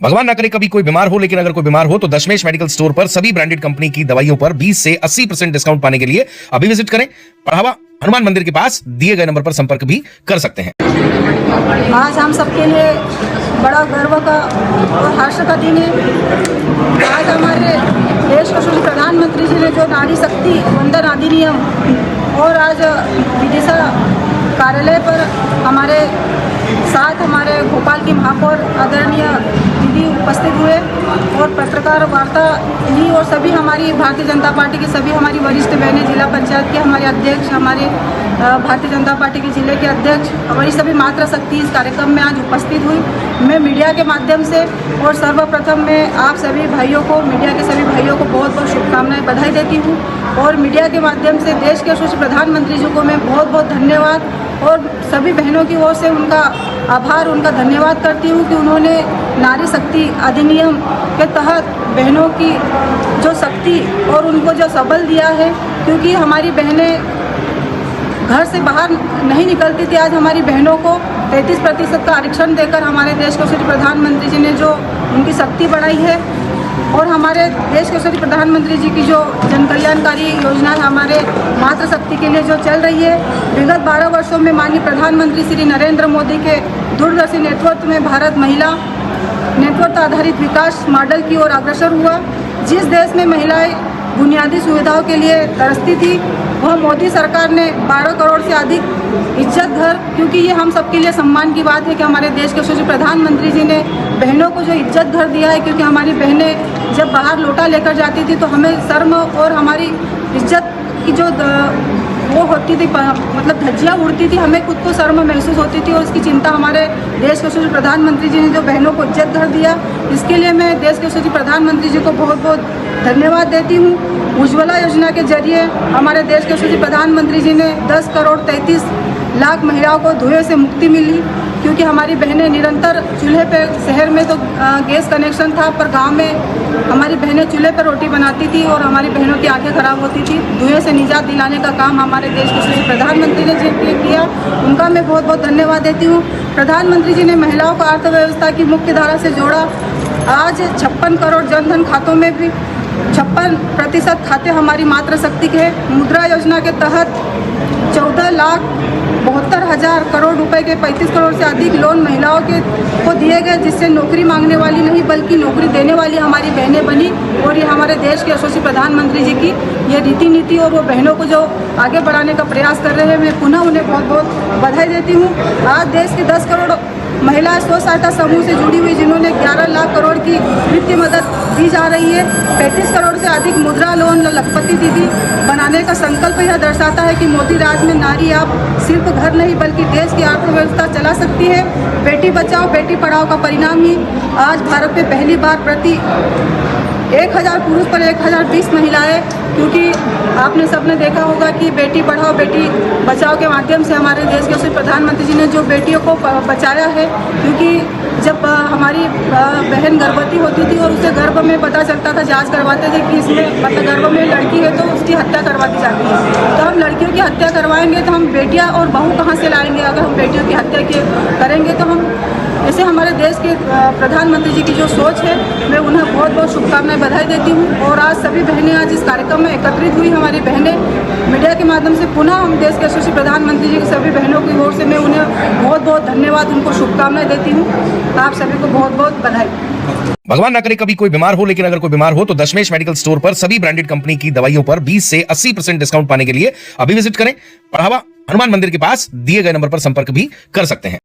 भगवान ना करे कभी कोई बीमार हो, लेकिन अगर कोई बीमार हो तो दशमेश मेडिकल स्टोर पर सभी ब्रांडेड कंपनी की दवाइयों पर 20 से 80% डिस्काउंट पाने के लिए अभी विजिट करें। बढ़ावा हनुमान मंदिर के पास दिए गए नंबर पर संपर्क भी कर सकते हैं। आज हम सबके लिए बड़ा गर्व का और हर्ष का दिन है। आज हमारे देश के प्रधानमंत्री जी ने जो नारी शक्ति वंदन अधिनियम और आज विदिशा कार्यालय पर हमारे साथ हमारे भोपाल की महापौर आदरणीय दीदी उपस्थित हुए और पत्रकार वार्ता ली और सभी हमारी भारतीय जनता पार्टी की सभी हमारी वरिष्ठ बहनें, जिला पंचायत के हमारे अध्यक्ष, हमारे भारतीय जनता पार्टी के जिले के अध्यक्ष, हमारी सभी मातृशक्ति इस कार्यक्रम में आज उपस्थित हुई। मैं मीडिया के माध्यम से और सर्वप्रथम मैं आप सभी भाइयों को, मीडिया के सभी भाइयों को बहुत बहुत शुभकामनाएं, बधाई देती हूँ और मीडिया के माध्यम से देश के यशस्वी प्रधानमंत्री जी को मैं बहुत बहुत धन्यवाद और सभी बहनों की ओर से उनका आभार, उनका धन्यवाद करती हूँ कि उन्होंने नारी शक्ति अधिनियम के तहत बहनों की जो शक्ति और उनको जो सबल दिया है, क्योंकि हमारी बहनें घर से बाहर नहीं निकलती थी। आज हमारी बहनों को 33% का आरक्षण देकर हमारे देश के प्रधानमंत्री जी ने जो उनकी शक्ति बढ़ाई है और हमारे देश के प्रधानमंत्री जी की जो जन कल्याणकारी योजनाएं हमारे मातृशक्ति के लिए जो चल रही है, विगत 12 वर्षों में माननीय प्रधानमंत्री श्री नरेंद्र मोदी के दूरदर्शी नेतृत्व में भारत महिला नेतृत्व आधारित विकास मॉडल की ओर अग्रसर हुआ। जिस देश में महिलाएं बुनियादी सुविधाओं के लिए तरसती थी, वह मोदी सरकार ने 12 करोड़ से अधिक इज्जत घर, क्योंकि ये हम सबके लिए सम्मान की बात है कि हमारे देश के यशस्वी प्रधानमंत्री जी ने बहनों को जो इज्जत घर दिया है, क्योंकि हमारी बहनें जब बाहर लोटा लेकर जाती थी तो हमें शर्म और हमारी इज्जत की जो वो होती थी, मतलब धज्जियाँ उड़ती थी, हमें खुद को शर्म महसूस होती थी और इसकी चिंता हमारे देश के यशस्वी प्रधानमंत्री जी ने जो बहनों को इज्जत घर दिया, इसके लिए मैं देश के यशस्वी प्रधानमंत्री जी को बहुत बहुत धन्यवाद देती हूँ। उज्ज्वला योजना के जरिए हमारे देश के यशस्वी प्रधानमंत्री जी ने 10 करोड़ 33 लाख महिलाओं को धुएं से मुक्ति मिली, क्योंकि हमारी बहनें निरंतर चूल्हे पे, शहर में तो गैस कनेक्शन था पर गांव में हमारी बहनें चूल्हे पर रोटी बनाती थी और हमारी बहनों की आंखें खराब होती थी। धुएं से निजात दिलाने का काम हमारे देश के प्रधानमंत्री ने किया, उनका मैं बहुत बहुत धन्यवाद देती हूँ। प्रधानमंत्री जी ने महिलाओं को अर्थव्यवस्था की मुख्य धारा से जोड़ा। आज 56 करोड़ जनधन खातों में भी 56% खाते हमारी मातृशक्ति के हैं। मुद्रा योजना के तहत 14,72,000 करोड़ रुपए के 35 करोड़ से अधिक लोन महिलाओं को दिए गए, जिससे नौकरी मांगने वाली नहीं बल्कि नौकरी देने वाली हमारी बहनें बनी। और ये हमारे देश के यशस्वी प्रधानमंत्री जी की ये रीति नीति और वो बहनों को जो आगे बढ़ाने का प्रयास कर रहे हैं, मैं पुनः उन्हें बहुत बहुत बधाई देती हूँ। आज देश के 10 करोड़ महिला स्व सहायता समूह से जुड़ी हुई, जिन्होंने 11 लाख करोड़ की वित्तीय मदद दी जा रही है। 35 करोड़ से अधिक मुद्रा लोन लखपति दीदी बनाने का संकल्प यह दर्शाता है कि मोदी राज में नारी अब सिर्फ घर नहीं बल्कि देश की अर्थव्यवस्था चला सकती है। बेटी बचाओ बेटी पढ़ाओ का परिणाम ही आज भारत में पहली बार प्रति 1000 पुरुष पर 1020 महिलाएं, क्योंकि आपने सबने देखा होगा कि बेटी पढ़ाओ बेटी बचाओ के माध्यम से हमारे देश के प्रधानमंत्री जी ने जो बेटियों को बचाया है, क्योंकि जब हमारी बहन गर्भवती होती थी और उसे गर्भ में पता चलता था, जांच करवाते थे कि इसमें मतलब गर्भ में लड़की है तो उसकी हत्या करवा दी जाती है। तो हम लड़कियों की हत्या करवाएंगे तो हम बेटियां और बहू कहाँ से लाएंगे? अगर हम बेटियों की हत्या करेंगे तो हम, ऐसे हमारे देश के प्रधानमंत्री जी की जो सोच है, मैं उन्हें बहुत बहुत शुभकामनाएं, बधाई देती हूँ। और आज सभी बहनें आज इस कार्यक्रम में एकत्रित हुई, हमारी बहनें मीडिया के माध्यम से पुनः हम देश के यशस्वी प्रधानमंत्री जी की सभी बहनों की ओर से मैं उन्हें बहुत बहुत धन्यवाद, उनको शुभकामनाएं देती हूँ। आप सभी को बहुत बहुत बधाई। भगवान ना करे कभी कोई बीमार हो, लेकिन अगर कोई बीमार हो तो दशमेश मेडिकल स्टोर पर सभी ब्रांडेड कंपनी की दवाइयों पर 20 से 80% डिस्काउंट पाने के लिए अभी विजिट करें। बढ़ावा हनुमान मंदिर के पास दिए गए नंबर पर संपर्क भी कर सकते हैं।